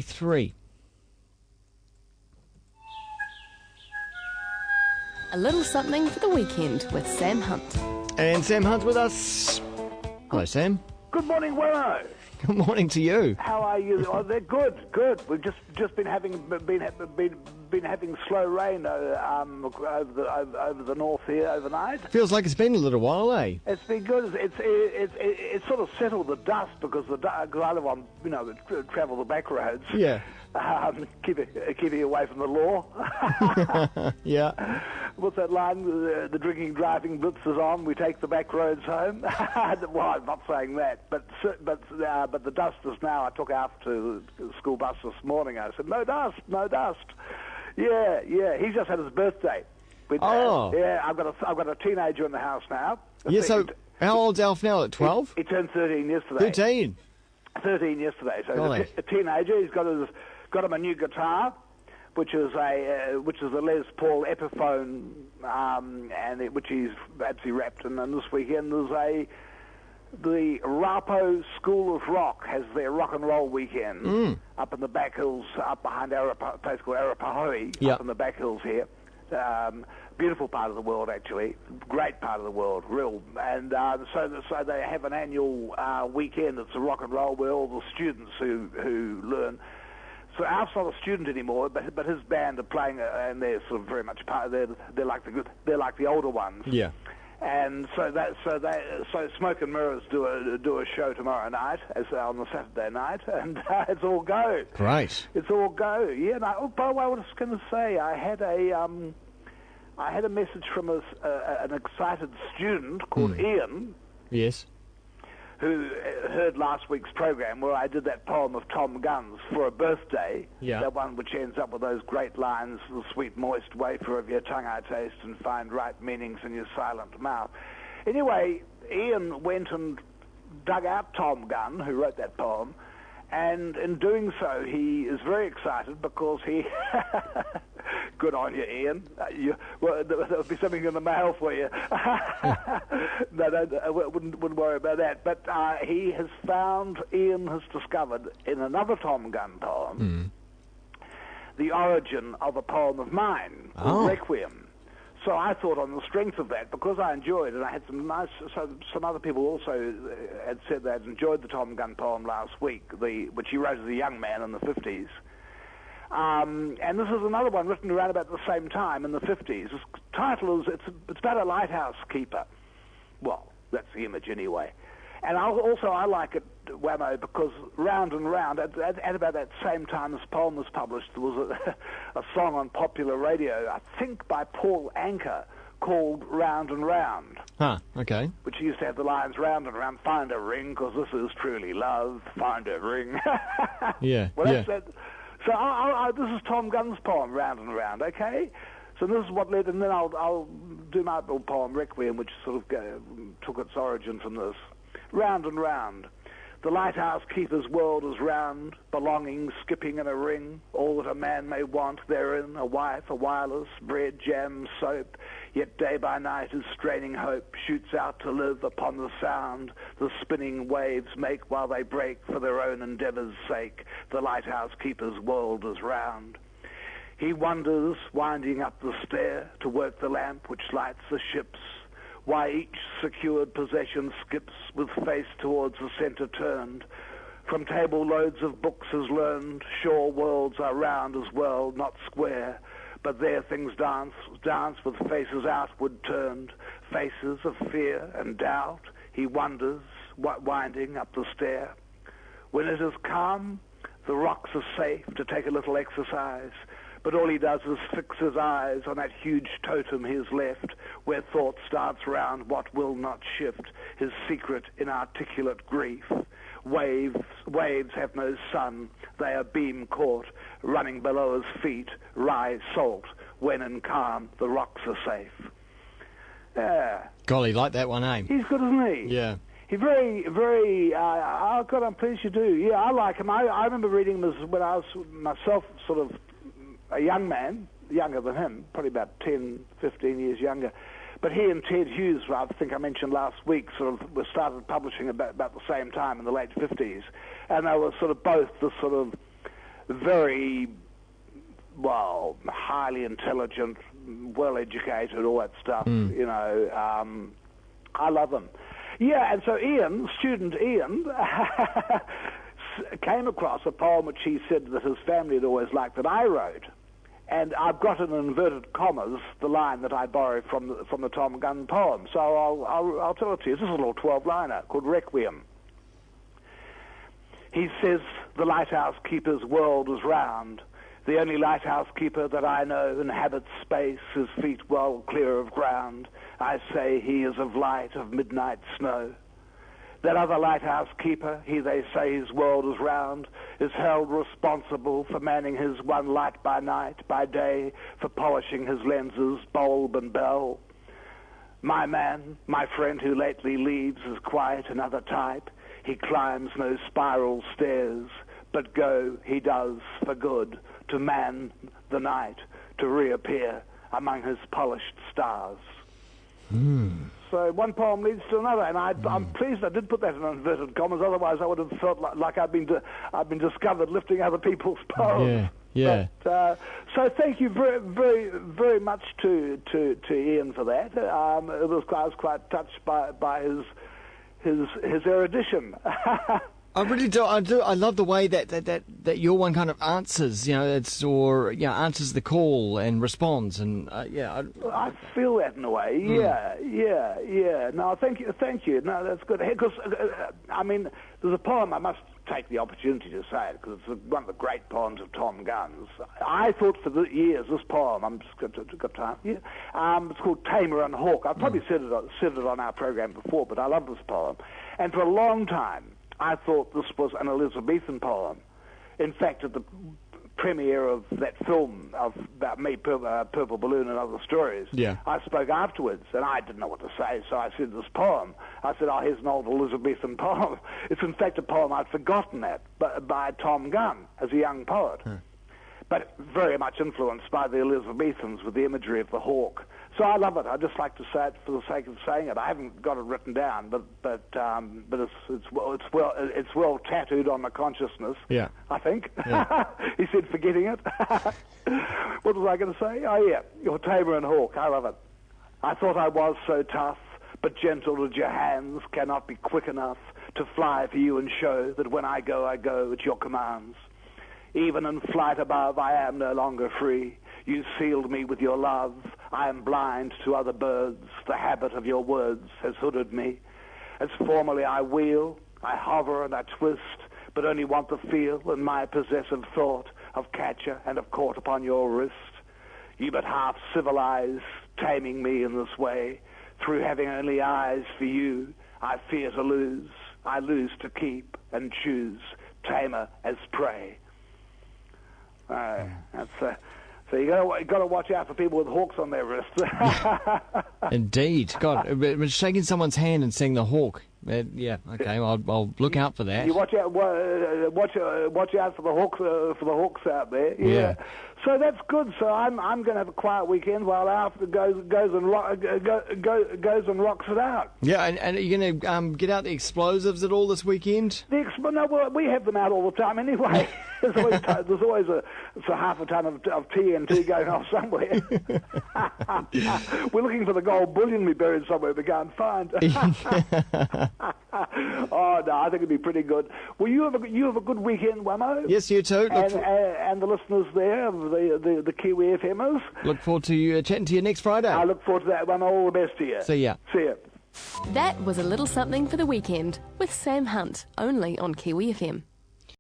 3. A little something for the weekend with Sam Hunt. And Sam Hunt's with us. Hello, Sam. Good morning, Wammo. Good morning to you. How are you? Oh, they're good. We've just been having slow rain over the north here overnight. Feels like it's been a little while, eh? It's been good. It's sort of settled the dust because I don't want travel the back roads. Yeah. Keeping away from the law. Yeah. What's that line? The drinking, driving blitz is on. We take the back roads home. Well, I'm not saying that, but the dust is now. I took out to the school bus this morning. I said, no dust. Yeah. He's just had his birthday. Yeah, I've got a teenager in the house now. Yeah. So how old's Alf now? At 12? He turned 13 yesterday. 13 yesterday. So he's a teenager. He's got him a new guitar, which is a Les Paul Epiphone, which he's absolutely wrapped in. And this weekend there's the Rapo School of Rock has their rock and roll weekend up in the back hills, up behind a place called Arapahoe, up in the back hills here. Beautiful part of the world, actually. Great part of the world, real. And so they have an annual weekend. It's a rock and roll where all the students who learn. So Alf's not a student anymore, but his band are playing, and they're sort of very much part. They're like the older ones. Yeah. And so Smoke and Mirrors do a show tomorrow night, on the Saturday night, and it's all go. Great. It's all go. Yeah. And by the way, I was going to say I had a message from an excited student called Ian. Yes. Who heard last week's program where I did that poem of Tom Gunn's for a birthday. Yeah. That one which ends up with those great lines, the sweet moist wafer of your tongue I taste and find right meanings in your silent mouth. Anyway, Ian went and dug out Tom Gunn, who wrote that poem, and in doing so he is very excited because he... Good on you, Ian. There'll be something in the mail for you. No, I wouldn't worry about that. But Ian has discovered in another Tom Gunn poem the origin of a poem of mine called Requiem. So I thought on the strength of that, because I enjoyed it, and I had some other people also had said they had enjoyed the Tom Gunn poem last week, which he wrote as a young man in the 50s. And this is another one written around about the same time in the 50s. Its title is, it's about a lighthouse keeper. Well, that's the image anyway. And I like it, Wammo, because Round and Round, at about that same time this poem was published, there was a song on popular radio, I think by Paul Anka, called Round and Round. Okay. Which used to have the lines, round and round, find a ring, because this is truly love, find a ring. Yeah, well, that's that. So this is Tom Gunn's poem, Round and Round, okay? So this is what led, and then I'll do my little poem, Requiem, which sort of took its origin from this. Round and round, the lighthouse keeper's world is round, belongings skipping in a ring, all that a man may want therein, a wife, a wireless, bread, jam, soap, yet day by night his straining hope shoots out to live upon the sound the spinning waves make while they break for their own endeavor's sake. The lighthouse keeper's world is round. He wonders, winding up the stair to work the lamp which lights the ships, why each secured possession skips with face towards the center turned. From table loads of books is learned, sure worlds are round as well, not square, but there things dance with faces outward turned, faces of fear and doubt. He wonders, winding up the stair. When it is calm, the rocks are safe to take a little exercise, but all he does is fix his eyes on that huge totem he has left, where thought starts round what will not shift, his secret inarticulate grief. Waves have no sun, they are beam caught, running below his feet, rise salt, when in calm the rocks are safe. Golly, like that one, eh? He's good, isn't he? Yeah. He's very, very, oh God, I'm pleased you do. Yeah, I like him. I remember reading him when I was myself sort of a young man, younger than him, probably about 10, 15 years younger. But he and Ted Hughes, I think I mentioned last week, sort of started publishing about the same time in the late 50s. And they were sort of both the sort of very, well, highly intelligent, well-educated, all that stuff, you know. I love them. Yeah, and so student Ian, came across a poem which he said that his family had always liked that I wrote. And I've got in inverted commas the line that I borrowed from the Tom Gunn poem. So I'll tell it to you. This is a little 12-liner called Requiem. He says, the lighthouse keeper's world is round. The only lighthouse keeper that I know inhabits space, his feet well clear of ground. I say he is of light, of midnight snow. That other lighthouse keeper, he they say his world is round, is held responsible for manning his one light by night, by day, for polishing his lenses, bulb and bell. My man, my friend who lately leaves, is quite another type. He climbs no spiral stairs, but go he does for good, to man the night, to reappear among his polished stars. So one poem leads to another, and I'm pleased I did put that in inverted commas. Otherwise, I would have felt like I've been discovered lifting other people's poems. Yeah. But, so thank you very, very, very much to Ian for that. I was quite touched by his erudition. I really do. I love the way that your one kind of answers. Answers the call and responds. And I feel that in a way. Yeah. No, thank you. No, that's good. Because I mean, there's a poem I must take the opportunity to say it because it's one of the great poems of Tom Gunn's. I thought for the years this poem. I'm just got time. Yeah. It's called Tamer and Hawk. I've probably said it on our program before, but I love this poem. And for a long time, I thought this was an Elizabethan poem. In fact, at the premiere of that film about me, Purple Balloon and Other Stories, I spoke afterwards, and I didn't know what to say, so I said this poem. I said, oh, here's an old Elizabethan poem. It's in fact a poem I'd forgotten by Tom Gunn as a young poet, but very much influenced by the Elizabethans with the imagery of the hawk. So I love it. I just like to say it for the sake of saying it. I haven't got it written down, but it's well tattooed on my consciousness. Yeah, I think. Yeah. He said, forgetting it. What was I going to say? Oh yeah, your Tamer and Hawk. I love it. I thought I was so tough, but gentle with your hands cannot be quick enough to fly for you and show that when I go at your commands. Even in flight above, I am no longer free. You sealed me with your love. I am blind to other birds. The habit of your words has hooded me. As formerly I wheel, I hover and I twist, but only want the feel and my possessive thought of catcher and of caught upon your wrist. You but half civilized, taming me in this way. Through having only eyes for you, I fear to lose. I lose to keep and choose, tamer as prey. So you got to watch out for people with hawks on their wrists. Indeed, God, shaking someone's hand and seeing the hawk. Okay, I'll look out for that. You watch out for the hawks out there. Yeah. So that's good. So I'm going to have a quiet weekend while Alf goes and rocks it out. Yeah, and are you going to get out the explosives at all this weekend? No, we have them out all the time anyway. There's always a half a ton of TNT going off somewhere. We're looking for the gold bullion we buried somewhere we can't find. Oh no, I think it'd be pretty good. Well, you have a good weekend, Wammo. Yes, you too. And the listeners there, the Kiwi FMers. Look forward to chatting to you next Friday. I look forward to that one. All the best to you. See ya. That was a little something for the weekend with Sam Hunt, only on Kiwi FM.